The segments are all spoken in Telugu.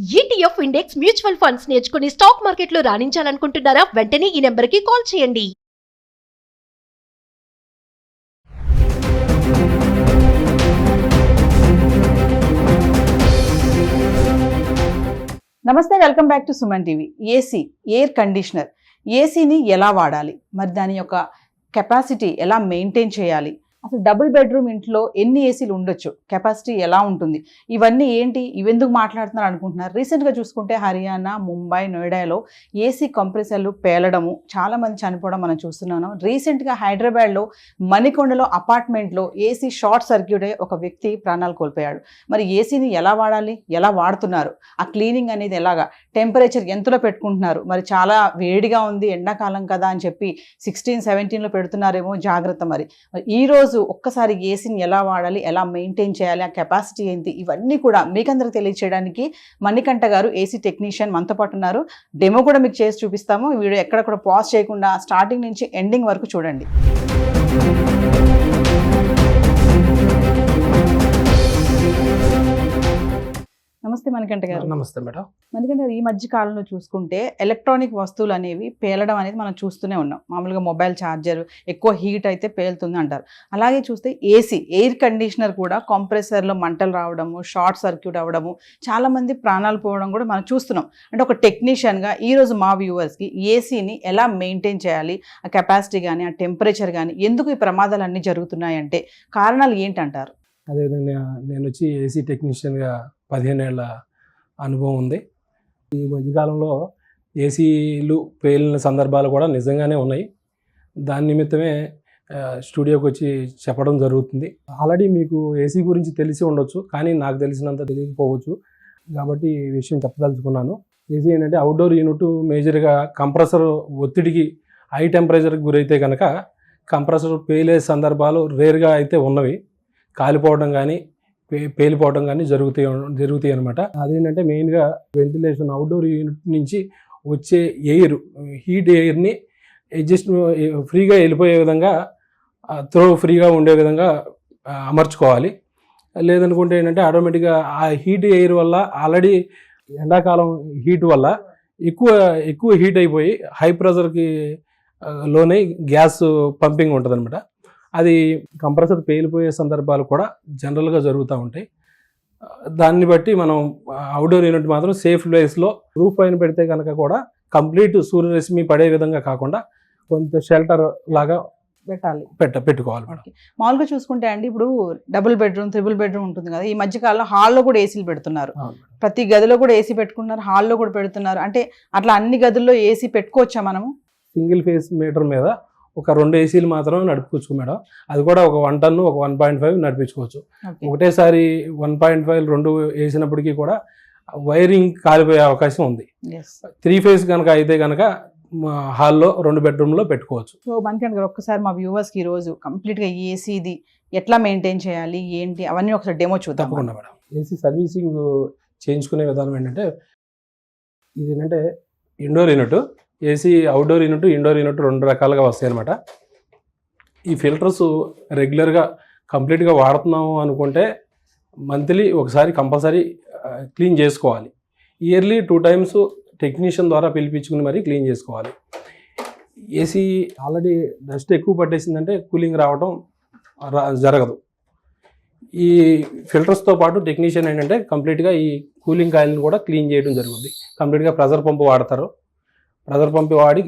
ETF ఇండెక్స్ మ్యూచువల్ ఫండ్స్ నేర్చుకుని స్టాక్ మార్కెట్లో రాణించాలనుకుంటున్నారా? వెంటనే ఈ నెంబర్కి కాల్ చేయండి. నమస్తే, welcome back to Suman TV. AC, air conditioner, ఏసీని ఎలా వాడాలి, మరి దాని యొక్క కెపాసిటీ ఎలా మెయింటైన్ చేయాలి, అసలు డబుల్ బెడ్రూమ్ ఇంట్లో ఎన్ని ఏసీలు ఉండొచ్చు, కెపాసిటీ ఎలా ఉంటుంది, ఇవన్నీ ఏంటి, ఇవెందుకు మాట్లాడుతున్నారు అనుకుంటున్నారు. రీసెంట్గా చూసుకుంటే హర్యానా, ముంబై, నోయిడాలో ఏసీ కంప్రెసర్లు పేలడము, చాలామంది చనిపోవడం మనం చూస్తున్నాము. రీసెంట్గా హైదరాబాద్లో మణికొండలో అపార్ట్మెంట్లో ఏసీ షార్ట్ సర్క్యూట్ అయ్యి ఒక వ్యక్తి ప్రాణాలు కోల్పోయాడు. మరి ఏసీని ఎలా వాడాలి, ఎలా వాడుతున్నారు, ఆ క్లీనింగ్ అనేది ఎలాగా, టెంపరేచర్ ఎంతలో పెట్టుకుంటున్నారు, మరి చాలా వేడిగా ఉంది ఎండాకాలం కదా అని చెప్పి 16-17లో పెడుతున్నారేమో, జాగ్రత్త. మరి ఈరోజు ఒక్కసారి ఏసీని ఎలా వాడాలి, ఎలా మెయింటైన్ చేయాలి, ఆ కెపాసిటీ ఏంటి, ఇవన్నీ కూడా మీకందరికి తెలియచేయడానికి మణికంఠ గారు ఏసీ టెక్నీషియన్ మనతో పాటు ఉన్నారు. డెమో కూడా మీకు చేసి చూపిస్తాము. ఈ వీడియో ఎక్కడ కూడా పాజ్ చేయకుండా స్టార్టింగ్ నుంచి ఎండింగ్ వరకు చూడండి. నమస్తే మణికంఠ గారు. నమస్తే మేడం. మణికంఠ గారు, ఈ మధ్య కాలంలో చూసుకుంటే ఎలక్ట్రానిక్ వస్తువులు అనేవి పేలడం అనేది మనం చూస్తూనే ఉన్నాం. మామూలుగా మొబైల్ ఛార్జర్ ఎక్కువ హీట్ అయితే పేలుతుంది అంటారు. అలాగే చూస్తే ఏసీ, ఎయిర్ కండిషనర్ కూడా కంప్రెసర్లో మంటలు రావడము, షార్ట్ సర్క్యూట్ అవ్వడము, చాలామంది ప్రాణాలు పోవడం కూడా మనం చూస్తున్నాం. అంటే ఒక టెక్నీషియన్గా ఈరోజు మా వ్యూవర్స్కి ఏసీని ఎలా మెయింటైన్ చేయాలి, ఆ కెపాసిటీ కానీ, ఆ టెంపరేచర్ కానీ, ఎందుకు ఈ ప్రమాదాలు అన్నీ జరుగుతున్నాయంటే కారణాలు ఏంటంటారు? అదేవిధంగా నేను వచ్చి ఏసీ టెక్నీషియన్గా 15 ఏళ్ళ అనుభవం ఉంది. ఈ మధ్యకాలంలో ఏసీలు పేలిన సందర్భాలు కూడా నిజంగానే ఉన్నాయి. దాని నిమిత్తమే స్టూడియోకి వచ్చి చెప్పడం జరుగుతుంది. ఆల్రెడీ మీకు ఏసీ గురించి తెలిసి ఉండొచ్చు, కానీ నాకు తెలిసినంత తెలియకపోవచ్చు. కాబట్టి ఈ విషయం చెప్పదలుచుకున్నాను. ఏసీ ఏంటంటే అవుట్డోర్ యూనిట్, మేజర్గా కంప్రెసర్ ఒత్తిడికి హై టెంపరేచర్కి గురైతే కనుక కంప్రెసర్ పేలే సందర్భాలు రేర్గా అయితే ఉన్నవి. కాలిపోవడం కానీ పేలిపోవడం కానీ జరుగుతాయి అనమాట. అదేంటంటే మెయిన్గా వెంటిలేషన్, అవుట్డోర్ యూనిట్ నుంచి వచ్చే ఎయిర్, హీట్ ఎయిర్ని అడ్జస్ట్ ఫ్రీగా వెళ్ళిపోయే విధంగా, త్రో ఫ్రీగా ఉండే విధంగా అమర్చుకోవాలి. లేదనుకుంటే ఏంటంటే ఆటోమేటిక్గా ఆ హీట్ ఎయిర్ వల్ల, ఆల్రెడీ ఎండాకాలం హీట్ వల్ల ఎక్కువ హీట్ అయిపోయి హై ప్రెషర్కి లోనే గ్యాస్ పంపింగ్ ఉంటుంది అనమాట. అది కంప్రెసర్ పేలిపోయే సందర్భాలు కూడా జనరల్గా జరుగుతూ ఉంటాయి. దాన్ని బట్టి మనం అవుట్డోర్ యూనిట్ మాత్రం సేఫ్ ప్లేస్లో రూఫ్ పైన పెడితే కనుక కూడా కంప్లీట్ సూర్యరశ్మి పడే విధంగా కాకుండా కొంత షెల్టర్ లాగా పెట్టుకోవాలి. మామూలుగా చూసుకుంటే అండి, ఇప్పుడు డబుల్ బెడ్రూమ్, త్రిబుల్ బెడ్రూమ్ ఉంటుంది కదా, ఈ మధ్యకాలంలో హాల్లో కూడా ఏసీలు పెడుతున్నారు. ప్రతి గదిలో కూడా ఏసీ పెట్టుకుంటున్నారు, హాల్లో కూడా పెడుతున్నారు. అంటే అట్లా అన్ని గదుల్లో ఏసీ పెట్టుకోవచ్చా మనము? సింగిల్ ఫేస్ మీటర్ మీద ఒక 2 ఏసీలు మాత్రమే నడుపుకోవచ్చు మేడం. అది కూడా ఒక 1 టన్ను, ఒక 1.5 నడిపించుకోవచ్చు. ఒకటేసారి 1.5 2 వేసినప్పటికీ కూడా వైరింగ్ కాలిపోయే అవకాశం ఉంది. 3 ఫేజ్ కనుక అయితే కనుక హాల్లో 2 బెడ్రూమ్లో పెట్టుకోవచ్చు. సో మనకి ఒక్కసారి మా వ్యూవర్స్కి ఈరోజు కంప్లీట్గా ఏసీది ఎట్లా మెయింటైన్ చేయాలి, ఏంటి, అవన్నీ ఒకసారి డెమో చూద్దాం. తప్పకుండా మేడం. ఏసీ సర్వీసింగ్ చేయించుకునే విధానం ఏంటంటే, ఇది ఏంటంటే indoor unit, AC outdoor unit, indoor unit 2 రకాలుగా వస్తాయి అనమాట. ఈ ఫిల్టర్స్ రెగ్యులర్గా కంప్లీట్గా వాడుతున్నాము అనుకుంటే మంత్లీ ఒకసారి కంపల్సరీ క్లీన్ చేసుకోవాలి. ఇయర్లీ 2 టైమ్స్ టెక్నీషియన్ ద్వారా పిలిపించుకుని మరీ క్లీన్ చేసుకోవాలి. ఏసీ ఆల్రెడీ డస్ట్ ఎక్కువ పట్టేసిందంటే కూలింగ్ రావడం జరగదు. ఈ ఫిల్టర్స్తో పాటు టెక్నీషియన్ ఏంటంటే కంప్లీట్గా ఈ కూలింగ్ కాయిల్ని కూడా క్లీన్ చేయడం జరుగుతుంది. కంప్లీట్గా ప్రెజర్ పంపు వాడతారు. ప్రెజర్ పంపు వాడి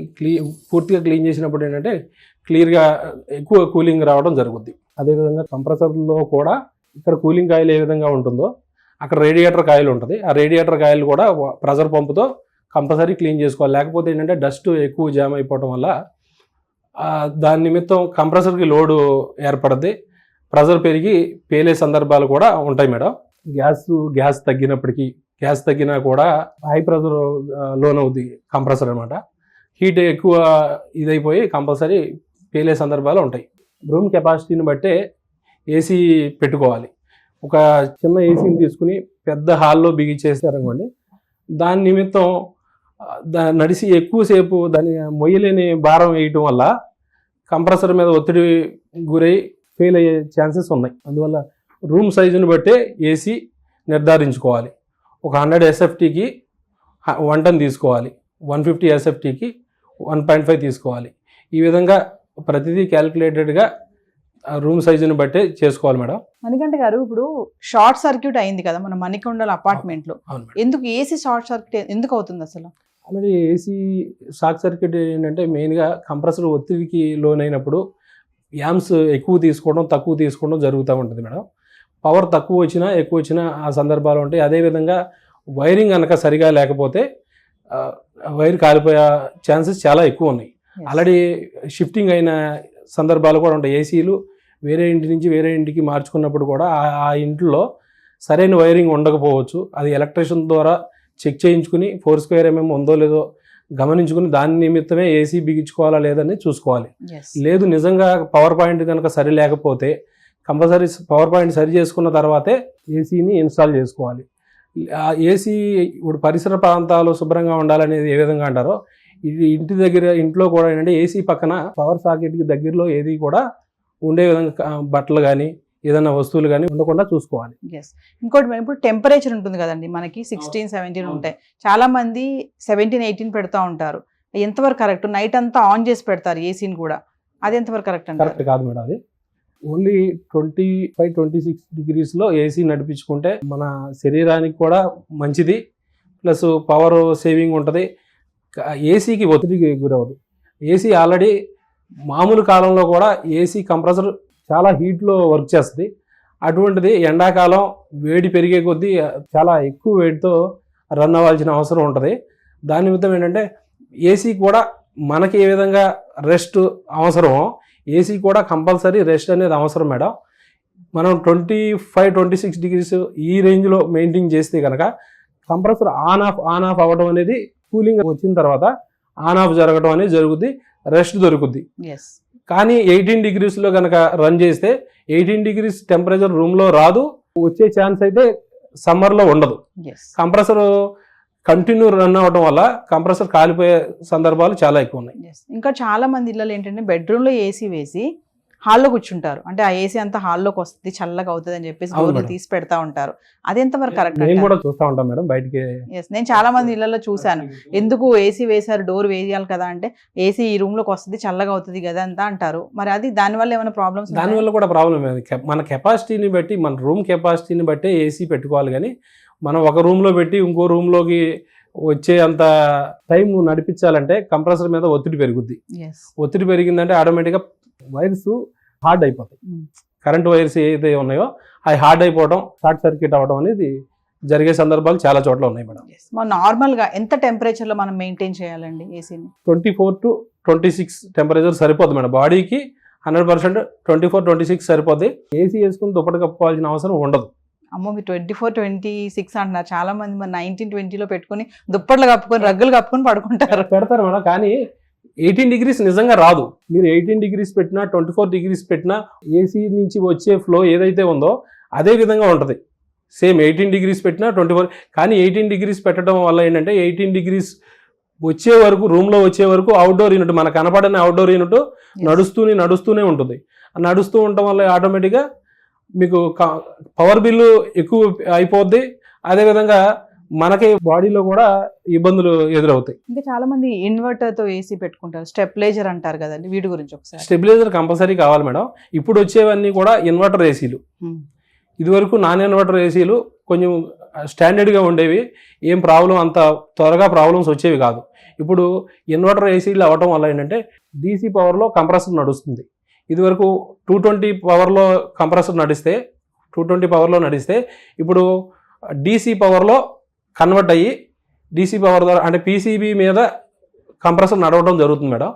పూర్తిగా క్లీన్ చేసినప్పుడు ఏంటంటే క్లియర్గా ఎక్కువ కూలింగ్ రావడం జరుగుద్ది. అదేవిధంగా కంప్రెసర్లో కూడా ఇక్కడ కూలింగ్ కాయిల్ ఏ విధంగా ఉంటుందో అక్కడ రేడియేటర్ కాయిల్ ఉంటుంది. ఆ రేడియేటర్ కాయిల్ కూడా ప్రెజర్ పంపుతో కంపల్సరీ క్లీన్ చేసుకోవాలి. లేకపోతే ఏంటంటే డస్ట్ ఎక్కువ జామ్ అయిపోవడం వల్ల దాని నిమిత్తం కంప్రెసర్కి లోడు ఏర్పడుద్ది. ప్రెజర్ పెరిగి పేలే సందర్భాలు కూడా ఉంటాయి మేడం. గ్యాస్ తగ్గినా కూడా హై ప్రెషర్ లోన్ అవుద్ది కంప్రెసర్ అనమాట. హీట్ ఎక్కువ ఇదైపోయి కంపల్సరీ పేలే సందర్భాలు ఉంటాయి. రూమ్ కెపాసిటీని బట్టే ఏసీ పెట్టుకోవాలి. ఒక చిన్న ఏసీని తీసుకుని పెద్ద హాల్లో బిగించేసారనుకోండి, దాని నిమిత్తం నడిచి ఎక్కువసేపు దాన్ని మొయ్యలేని భారం వేయటం వల్ల కంప్రెసర్ మీద ఒత్తిడి గురై ఫెయిల్ అయ్యే ఛాన్సెస్ ఉన్నాయి. అందువల్ల రూమ్ సైజుని బట్టే ఏసీ నిర్ధారించుకోవాలి. ఒక 100 ఎస్ఎఫ్టీకి 1 టన్ తీసుకోవాలి, 150 ఎస్ఎఫ్టీకి 1.5 తీసుకోవాలి. ఈ విధంగా ప్రతిదీ క్యాలిక్యులేటెడ్గా రూమ్ సైజుని బట్టే చేసుకోవాలి మేడం. మణికంఠ గారు, ఇప్పుడు షార్ట్ సర్క్యూట్ అయింది కదా మన మణికొండల అపార్ట్మెంట్ లో, అవును మేడం. ఎందుకు ఏసీ షార్ట్ సర్క్యూట్ ఎందుకు అవుతుంది అసలు? ఆల్రెడీ ఏసీ షార్ట్ సర్క్యూట్ ఏంటంటే మెయిన్గా కంప్రెసర్ ఒత్తిడికి లోనైనప్పుడు యామ్స్ ఎక్కువ తీసుకోవడం తక్కువ తీసుకోవడం జరుగుతూ ఉంటుంది మేడం. పవర్ తక్కువ వచ్చినా ఎక్కువ వచ్చినా ఆ సందర్భాలు ఉంటాయి. అదేవిధంగా వైరింగ్ కనుక సరిగా లేకపోతే వైర్ కాలిపోయే ఛాన్సెస్ చాలా ఎక్కువ ఉన్నాయి. ఆల్రెడీ షిఫ్టింగ్ అయిన సందర్భాలు కూడా ఉంటాయి. ఏసీలు వేరే ఇంటి నుంచి వేరే ఇంటికి మార్చుకున్నప్పుడు కూడా ఆ ఇంట్లో సరైన వైరింగ్ ఉండకపోవచ్చు. అది ఎలక్ట్రీషియన్ ద్వారా చెక్ చేయించుకుని 4 స్క్వేర్ mm ఉందో లేదో గమనించుకుని దాని నిమిత్తమే ఏసీ బిగించుకోవాలా లేదని చూసుకోవాలి. లేదు నిజంగా పవర్ పాయింట్ కనుక సరి లేకపోతే కంపల్సరీ పవర్ పాయింట్ సరి చేసుకున్న తర్వాతే ఏసీని ఇన్స్టాల్ చేసుకోవాలి. ఏసీ ఇప్పుడు పరిసర ప్రాంతాలు శుభ్రంగా ఉండాలనేది ఏ విధంగా అంటారో ఇది ఇంటి దగ్గర ఇంట్లో కూడా ఏంటంటే ఏసీ పక్కన పవర్ సాకెట్కి దగ్గరలో ఏది కూడా ఉండే విధంగా బట్టలు కానీ ఏదైనా వస్తువులు కానీ ఉండకుండా చూసుకోవాలి. ఇంకోటి ఇప్పుడు టెంపరేచర్ ఉంటుంది కదండి, మనకి 16-17 ఉంటాయి. చాలా మంది 17-18 పెడతా ఉంటారు. ఎంతవరకు కరెక్ట్? నైట్ అంతా ఆన్ చేసి పెడతారు ఏసీని కూడా, అది ఎంతవరకు కరెక్ట్ అంటే? కరెక్ట్ కాదు మేడం. అది ఓన్లీ 25-26 degreesలో ఏసీ నడిపించుకుంటే మన శరీరానికి కూడా మంచిది, ప్లస్ పవర్ సేవింగ్ ఉంటుంది. ఏసీకి ఒత్తిడికి గురవదు. ఏసీ ఆల్రెడీ మామూలు కాలంలో కూడా ఏసీ కంప్రెసర్ చాలా హీట్లో వర్క్ చేస్తుంది. అటువంటిది ఎండాకాలం వేడి పెరిగే కొద్దీ చాలా ఎక్కువ వేడితో రన్ అవ్వాల్సిన అవసరం ఉంటుంది. దాని నిమిత్తం ఏంటంటే ఏసీ కూడా మనకి ఏ విధంగా రెస్ట్ అవసరమో ఏసీ కూడా కంపల్సరీ రెస్ట్ అనేది అవసరం మేడం. మనం 25-26 degrees ఈ రేంజ్లో మెయింటైన్ చేస్తే కనుక కంప్రెసర్ ఆన్ ఆఫ్ అవ్వడం అనేది కూలింగ్ వచ్చిన తర్వాత ఆన్ ఆఫ్ జరగడం అనేది జరుగుద్ది, రెస్ట్ దొరుకుద్ది. కానీ 18 degreesలో కనుక రన్ చేస్తే 18 degrees టెంపరేచర్ రూమ్లో రాదు, వచ్చే ఛాన్స్ అయితే సమ్మర్లో ఉండదు. కంప్రెసర్ కంటిన్యూ రన్ అవ్వడం వల్ల కంప్రెసర్ కాలిపోయే సందర్భాలు చాలా ఎక్కువ ఉన్నాయి. ఇంకా చాలా మంది ఇళ్ళలో ఏంటంటే బెడ్రూమ్లో ఏసీ వేసి హాల్లో కూర్చుంటారు. అంటే ఆ ఏసీ అంతా హాల్లోకి వస్తుంది, చల్లగా అవుతుంది అని చెప్పేసి డోర్లు తీసి పెడతా ఉంటారు. అది ఎంతవరకు కరెక్ట్? నేను కూడా చూస్తూ ఉంటాం మేడం బయటికి. నేను చాలా మంది ఇళ్లలో చూశాను. ఎందుకు ఏసీ వేశారు, డోర్ వేయాలి కదా అంటే ఏసీ ఈ రూమ్ లోకి వస్తుంది, చల్లగా అవుతుంది కదా అంతా అంటారు. మరి అది దానివల్ల ఏమైనా ప్రాబ్లమ్స్? దానివల్ల కూడా ప్రాబ్లం. మన కెపాసిటీని బట్టి, మన రూమ్ కెపాసిటీని బట్టి ఏసీ పెట్టుకోవాలి. కానీ మనం ఒక రూమ్లో పెట్టి ఇంకో రూమ్లోకి వచ్చే అంత టైం నడిపించాలంటే కంప్రెసర్ మీద ఒత్తిడి పెరుగుద్ది. ఒత్తిడి పెరిగిందంటే ఆటోమేటిక్గా వైర్స్ హార్డ్ అయిపోతాయి. కరెంట్ వైర్స్ ఏదైతే ఉన్నాయో అవి హార్డ్ అయిపోవడం, షార్ట్ సర్క్యూట్ అవ్వడం అనేది జరిగే సందర్భాలు చాలా చోట్ల ఉన్నాయి మేడం. నార్మల్గా ఎంత టెంపరేచర్లో మనం మెయింటైన్ చేయాలండి ఏసీని? 24-26 టెంపరేచర్ సరిపోద్ది మేడం. బాడీకి 100% 24-26 సరిపోద్ది. ఏసీ వేసుకుని దుప్పటి కప్పుకోవాల్సిన అవసరం ఉండదు. అమ్మో, మీరు 24-26 అంటున్నారు. చాలా మంది మరి 19-20లో పెట్టుకుని దుప్పట్లు కప్పుకొని రగ్గులు కప్పుకొని పడుకుంటారు. పెడతారు మేడం, కానీ 18 degrees నిజంగా రాదు. మీరు 18 degrees పెట్టినా 24 degrees పెట్టినా ఏసీ నుంచి వచ్చే ఫ్లో ఏదైతే ఉందో అదే విధంగా ఉంటుంది. సేమ్ 18 degrees పెట్టినా 24. కానీ 18 degrees పెట్టడం వల్ల ఏంటంటే 18 degrees వచ్చే వరకు, రూమ్లో వచ్చే వరకు అవుట్డోర్ యూనిట్, మనకు కనపడని అవుట్డోర్ యూనిట్ నడుస్తూనే ఉంటుంది. నడుస్తూ ఉండటం వల్ల ఆటోమేటిక్గా మీకు పవర్ బిల్లు ఎక్కువ అయిపోద్ది. అదేవిధంగా మనకి బాడీలో కూడా ఇబ్బందులు ఎదురవుతాయి. ఇంకా చాలా మంది ఇన్వర్టర్ తో ఏసీ పెట్టుకుంటారు, స్టెబిలైజర్ అంటారు కదండి, వీటి గురించి ఒకసారి. స్టెబిలైజర్ కంపల్సరీ కావాలి మేడం. ఇప్పుడు వచ్చేవన్నీ కూడా ఇన్వర్టర్ ఏసీలు. ఇదివరకు నాన్ ఇన్వర్టర్ ఏసీలు కొంచెం స్టాండర్డ్గా ఉండేవి, ఏం ప్రాబ్లం అంత త్వరగా ప్రాబ్లమ్స్ వచ్చేవి కాదు. ఇప్పుడు ఇన్వర్టర్ ఏసీలు అవ్వటం వల్ల ఏంటంటే డీసీ పవర్లో కంప్రెసర్ నడుస్తుంది. ఇదివరకు 220 పవర్లో కంప్రెసర్ నడిస్తే 220 పవర్లో నడిస్తే ఇప్పుడు డీసీ పవర్లో కన్వర్ట్ అయ్యి డీసీ పవర్ ద్వారా అంటే పీసీబీ మీద కంప్రెసర్ నడవడం జరుగుతుంది మేడం.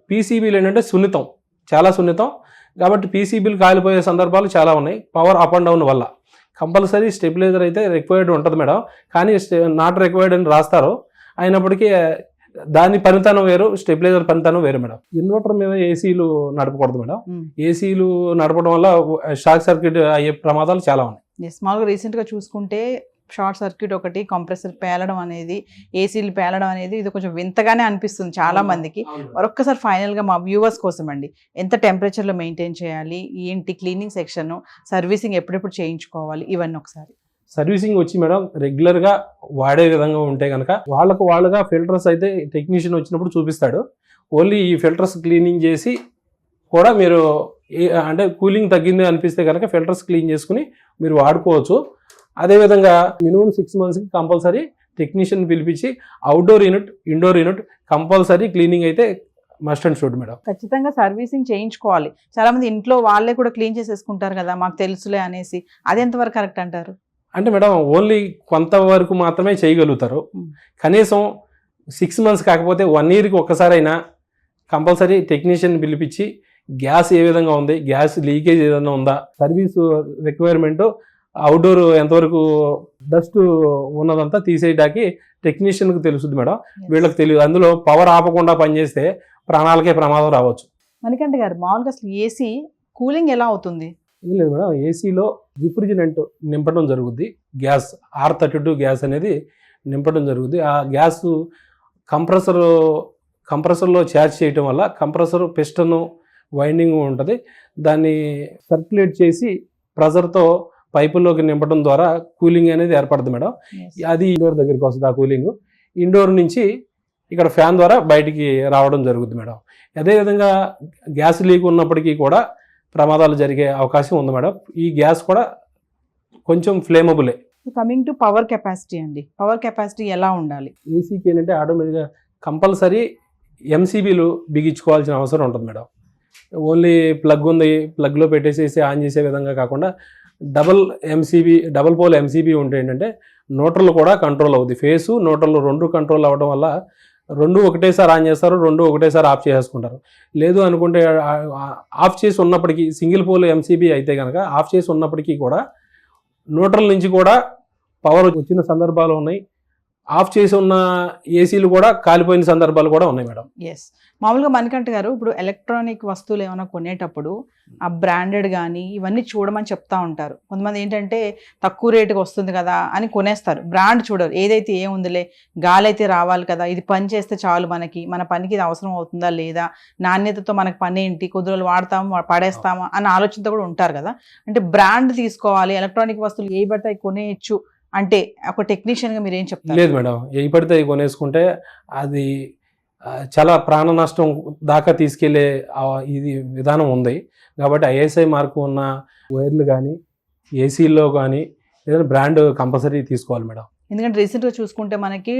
పీసీబీలు ఏంటంటే సున్నితం, చాలా సున్నితం కాబట్టి పీసీబీలు కాలిపోయే సందర్భాలు చాలా ఉన్నాయి పవర్ అప్ అండ్ డౌన్ వల్ల. కంపల్సరీ స్టెబిలైజర్ అయితే రిక్వైర్డ్ ఉంటుంది మేడం, కానీ నాట్ రిక్వైర్డ్ అని రాస్తారు. అయినప్పటికీ దాని పనితనం వేరు, స్టెబిలైజర్ పనితనం వేరు మేడం. ఇన్వర్టర్ మీద ఏసీలు నడపకూడదు మేడం. ఏసీలు నడపడం వల్ల షార్ట్ సర్క్యూట్ అయ్యే ప్రమాదాలు చాలా ఉన్నాయి. స్మాల్గా రీసెంట్గా చూసుకుంటే షార్ట్ సర్క్యూట్ ఒకటి, కంప్రెసర్ పేలడం అనేది, ఏసీలు పేలడం అనేది ఇది కొంచెం వింతగానే అనిపిస్తుంది చాలా మందికి. మరొక్కసారి ఫైనల్గా మా వ్యూవర్స్ కోసం అండి, ఎంత టెంపరేచర్లో మెయింటైన్ చేయాలి, ఏంటి క్లీనింగ్ సెక్షన్, సర్వీసింగ్ ఎప్పుడెప్పుడు చేయించుకోవాలి, ఇవన్నీ ఒకసారి. సర్వీసింగ్ వచ్చి మేడం రెగ్యులర్గా వాడే విధంగా ఉంటే కనుక వాళ్ళుగా ఫిల్టర్స్ అయితే టెక్నీషియన్ వచ్చినప్పుడు చూపిస్తాడు. ఓన్లీ ఈ ఫిల్టర్స్ క్లీనింగ్ చేసి కూడా మీరు అంటే కూలింగ్ తగ్గింది అనిపిస్తే కనుక ఫిల్టర్స్ క్లీన్ చేసుకుని మీరు వాడుకోవచ్చు. అదేవిధంగా మినిమం 6 monthsకి కంపల్సరీ టెక్నీషియన్ పిలిపించి outdoor unit, indoor unit compulsory cleaning అయితే మస్ట్ అండ్ షుడ్ మేడం. ఖచ్చితంగా సర్వీసింగ్ చేయించుకోవాలి. చాలా మంది ఇంట్లో వాళ్ళే కూడా క్లీన్ చేసేసుకుంటారు కదా, మాకు తెలుసులే అనేసి. అది ఎంతవరకు కరెక్ట్ అంటారు? అంటే మేడం ఓన్లీ కొంతవరకు మాత్రమే చేయగలుగుతారు. కనీసం 6 months కాకపోతే 1 yearకి ఒక్కసారైనా కంపల్సరీ టెక్నీషియన్ పిలిపించి గ్యాస్ ఏ విధంగా ఉంది, గ్యాస్ లీకేజ్ ఏదైనా ఉందా, సర్వీస్ రిక్వైర్మెంట్, అవుట్డోర్ ఎంతవరకు డస్ట్ ఉన్నదంతా తీసేయడానికి టెక్నీషియన్కి తెలుస్తుంది మేడం. వీళ్ళకి తెలియదు. అందులో పవర్ ఆపకుండా పనిచేస్తే ప్రాణాలకే ప్రమాదం రావచ్చు. మణికంఠ గారు, మామూలుగా అసలు ఏసీ కూలింగ్ ఎలా అవుతుంది? ఏం లేదు మేడం, ఏసీలో రిఫ్రిజిరెంట్ నింపడం జరుగుద్ది. గ్యాస్ R32 గ్యాస్ అనేది నింపడం జరుగుద్ది. ఆ గ్యాస్ కంప్రెసర్లో ఛార్జ్ చేయటం వల్ల కంప్రెసర్ పిస్టన్ వైండింగ్ ఉంటుంది. దాన్ని సర్క్యులేట్ చేసి ప్రెజర్తో పైపుల్లోకి నింపడం ద్వారా కూలింగ్ అనేది ఏర్పడుతుంది మేడం. అది ఇండోర్ దగ్గరికి వస్తుంది. ఆ కూలింగ్ ఇండోర్ నుంచి ఇక్కడ ఫ్యాన్ ద్వారా బయటికి రావడం జరుగుతుంది మేడం. అదేవిధంగా గ్యాస్ లీక్ ఉన్నప్పటికీ కూడా ప్రమాదాలు జరిగే అవకాశం ఉంది మేడం. ఈ గ్యాస్ కూడా కొంచెం ఫ్లేమబులే. కమింగ్ టు పవర్ కెపాసిటీ అండి, పవర్ కెపాసిటీ ఎలా ఉండాలి? ఏసీకి ఏంటంటే ఆటోమేటిక్గా కంపల్సరీ ఎంసీబీలు బిగించుకోవాల్సిన అవసరం ఉంటుంది మేడం. ఓన్లీ ప్లగ్ ఉంది, ప్లగ్లో పెట్టేసేసి ఆన్ చేసే విధంగా కాకుండా డబల్ పోల్ ఎంసీబీ ఉంటే ఏంటంటే న్యూట్రల్ కూడా కంట్రోల్ అవుద్ది. ఫేసు న్యూట్రల్ 2 కంట్రోల్ అవ్వడం వల్ల 2 ఒకటేసారి ఆన్ చేస్తారు, 2 ఒకటేసారి ఆఫ్ చేసుకుంటారు. లేదు అనుకుంటే ఆఫ్ చేసి ఉన్నప్పటికీ సింగిల్ పోల్ ఎంసీబీ అయితే కనుక ఆఫ్ చేసి ఉన్నప్పటికీ కూడా న్యూట్రల్ నుంచి కూడా పవర్ వచ్చిన సందర్భాలు ఉన్నాయి. ఆఫ్ చేసి ఉన్న ఏసీలు కూడా కాలిపోయిన సందర్భాలు కూడా ఉన్నాయి మేడం. ఎస్, మామూలుగా మణికంఠ గారు, ఇప్పుడు ఎలక్ట్రానిక్ వస్తువులు ఏమైనా కొనేటప్పుడు ఆ బ్రాండెడ్ కానీ ఇవన్నీ చూడమని చెప్తా ఉంటారు. కొంతమంది ఏంటంటే తక్కువ రేటుకి వస్తుంది కదా అని కొనేస్తారు, బ్రాండ్ చూడరు. ఏదైతే ఏముందిలే, గాలి అయితే రావాలి కదా, ఇది పని చేస్తే చాలు, మన పనికి ఇది అవసరం అవుతుందా లేదా, నాణ్యతతో మనకు పని ఏంటి, కొద్ది రోజులు వాడతాము పడేస్తామా అన్న ఆలోచనతో కూడా ఉంటారు కదా. అంటే బ్రాండ్ తీసుకోవాలి, ఎలక్ట్రానిక్ వస్తువులు ఏ పడితే కొనేయచ్చు అంటే ఒక టెక్నీషియన్గా మీరు ఏం చెప్తారు? లేదు మేడం, ఏ పడితే కొనేసుకుంటే అది చాలా ప్రాణ నష్టం దాకా తీసుకెళ్లే ఇది విధానం ఉంది. కాబట్టి ఐఎస్ఐ మార్కు ఉన్న వైర్లు కానీ ఏసీల్లో కానీ ఏదైనా బ్రాండ్ కంపల్సరీ తీసుకోవాలి మేడం. ఎందుకంటే రీసెంట్గా చూసుకుంటే మనకి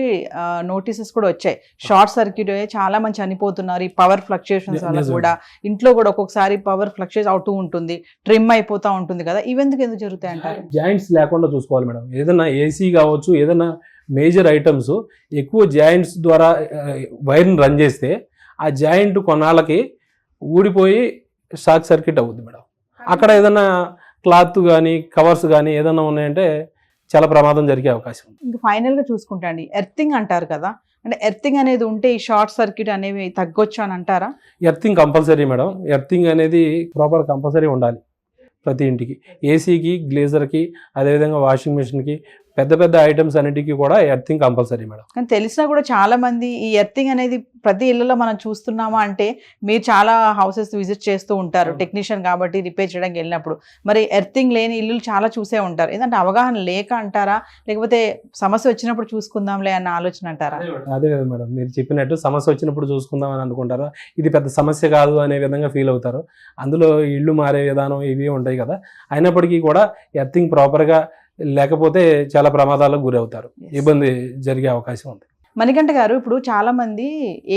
నోటీసెస్ కూడా వచ్చాయి, షార్ట్ సర్క్యూట్ అయ్యే చాలా మంది చనిపోతున్నారు ఈ పవర్ ఫ్లక్చుయేషన్స్ వల్ల కూడా. ఇంట్లో కూడా ఒక్కొక్కసారి పవర్ ఫ్లక్చుయేట్ అవుతూ ఉంటుంది, ట్రిమ్ అయిపోతూ ఉంటుంది కదా, ఇవెందుకు ఎందుకు జరుగుతాయి అంటారు? జాయింట్స్ లేకుండా చూసుకోవాలి మేడం. ఏదైనా ఏసీ కావచ్చు, ఏదైనా మేజర్ ఐటమ్స్ ఎక్కువ జాయింట్స్ ద్వారా వైర్ని రన్ చేస్తే ఆ జాయింట్ కొన్నాళ్ళకి ఊడిపోయి షార్ట్ సర్క్యూట్ అవుద్ది మేడం. అక్కడ ఏదైనా క్లాత్ కానీ కవర్స్ కానీ ఏదైనా ఉన్నాయంటే చాలా ప్రమాదం జరిగే అవకాశం ఉంది. ఇంకా ఫైనల్గా చూసుకుంటా అండి, ఎర్తింగ్ అంటారు కదా, అంటే ఎర్తింగ్ అనేది ఉంటే ఈ షార్ట్ సర్క్యూట్ అనేవి తగ్గొచ్చు అని అంటారా? Earthing compulsory madam. ఎర్తింగ్ అనేది ప్రాపర్ కంపల్సరీ ఉండాలి ప్రతి ఇంటికి. ఏసీకి, గ్లేజర్కి, అదేవిధంగా వాషింగ్ మిషన్కి, పెద్ద పెద్ద ఐటమ్స్ అన్నిటికీ కూడా ఎర్తింగ్ కంపల్సరీ మేడం. కానీ తెలిసినా కూడా చాలా మంది ఈ ఎర్తింగ్ అనేది ప్రతి ఇళ్లలో మనం చూస్తున్నామా అంటే, మీరు చాలా హౌసెస్ విజిట్ చేస్తూ ఉంటారు టెక్నీషియన్ కాబట్టి రిపేర్ చేయడానికి వెళ్ళినప్పుడు, మరి ఎర్తింగ్ లేని ఇల్లు చాలా చూసే ఉంటారు. ఏంటంటే అవగాహన లేక అంటారా, లేకపోతే సమస్య వచ్చినప్పుడు చూసుకుందాంలే అన్న ఆలోచన అంటారా? అదే కదా మేడం, మీరు చెప్పినట్టు సమస్య వచ్చినప్పుడు చూసుకుందాం అని అనుకుంటారు. ఇది పెద్ద సమస్య కాదు అనే విధంగా ఫీల్ అవుతారు. అందులో ఇళ్ళు మారే విధానం ఇవి ఉంటాయి కదా, అయినప్పటికీ కూడా ఎర్తింగ్ ప్రాపర్గా లేకపోతే చాలా ప్రమాదాలకు గురవుతారు, ఇబ్బంది జరిగే అవకాశం ఉంది. మణికంఠ గారు, ఇప్పుడు చాలా మంది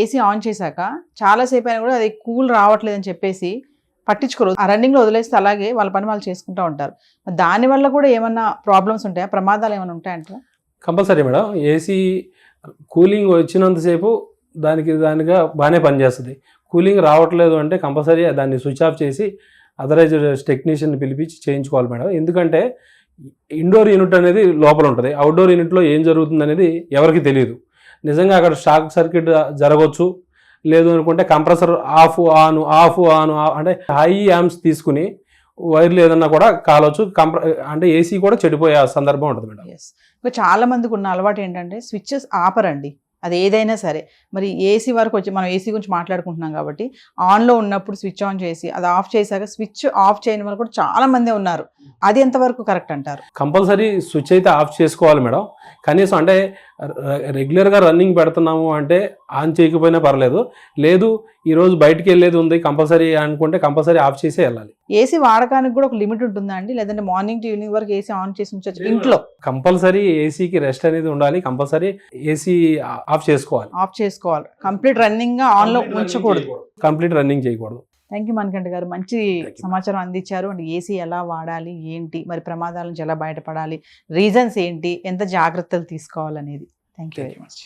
ఏసీ ఆన్ చేశాక చాలాసేపు అయినా కూడా అది కూల్ రావట్లేదని చెప్పేసి పట్టించుకోరు, ఆ రన్నింగ్లో వదిలేస్తే అలాగే వాళ్ళ పని వాళ్ళు చేసుకుంటూ ఉంటారు. దానివల్ల కూడా ఏమన్నా ప్రాబ్లమ్స్ ఉంటాయా, ప్రమాదాలు ఏమైనా ఉంటాయంటే? Compulsory madam. ఏసీ కూలింగ్ వచ్చినంతసేపు దానిగా బాగానే పనిచేస్తుంది. కూలింగ్ రావట్లేదు అంటే కంపల్సరీ దాన్ని స్విచ్ ఆఫ్ చేసి అథరైజ్డ్ టెక్నీషియన్ పిలిపించి చేయించుకోవాలి మేడం. ఎందుకంటే ఇండోర్ యూనిట్ అనేది లోపల ఉంటుంది, అవుట్డోర్ యూనిట్లో ఏం జరుగుతుంది అనేది ఎవరికి తెలియదు. నిజంగా అక్కడ షార్ట్ సర్క్యూట్ జరగవచ్చు, లేదు అనుకుంటే కంప్రెసర్ ఆఫ్ ఆన్ అంటే హై యాంప్స్ తీసుకుని వైర్లు ఏదన్నా కూడా కాలవచ్చు, అంటే ఏసీ కూడా చెడిపోయే సందర్భం ఉంటుంది మేడం. ఇంకా చాలా మందికి ఉన్న అలవాటు ఏంటంటే స్విచ్చెస్ ఆపరండి, అది ఏదైనా సరే. మరి ఏసీ వరకు వచ్చి మనం ఏసీ గురించి మాట్లాడుకుంటున్నాం కాబట్టి ఆన్లో ఉన్నప్పుడు స్విచ్ ఆన్ చేసి అది ఆఫ్ చేశాక స్విచ్ ఆఫ్ చేయని వాళ్ళు కూడా చాలా మంది ఉన్నారు. అది ఎంతవరకు కరెక్ట్ అంటారు? కంపల్సరీ స్విచ్ అయితే ఆఫ్ చేసుకోవాలి మేడం. కనీసం అంటే రెగ్యులర్గా రన్నింగ్ పెడుతున్నాము అంటే ఆన్ చేయకపోయినా పర్లేదు, లేదు ఈరోజు బయటికి వెళ్ళేది ఉంది కంపల్సరీ అనుకుంటే కంపల్సరీ ఆఫ్ చేసే వెళ్ళాలి. ఏసీ వాడకానికి కూడా ఒక లిమిట్ ఉంటుందా అండి, లేదంటే మార్నింగ్ టు ఈవినింగ్ వరకు ఏసీ ఆన్ చేసి ఉంచొచ్చు ఇంట్లో? కంపల్సరీ ఏసీకి రెస్ట్ అనేది ఉండాలి, కంపల్సరీ ఏసీ ఆఫ్ చేసుకోవాలి. ఆఫ్ చేసుకోవాలి, కంప్లీట్ రన్నింగ్ గా ఆన్ లో ఉంచకూడదు, కంప్లీట్ రన్నింగ్ చేయకూడదు. థ్యాంక్ యూ మణికంఠ గారు, మంచి సమాచారం అందించారు. అంటే ఏసీ ఎలా వాడాలి, ఏంటి, మరి ప్రమాదాల నుంచి ఎలా బయటపడాలి, రీజన్స్ ఏంటి, ఎంత జాగ్రత్తలు తీసుకోవాలనేది. Thank you very much.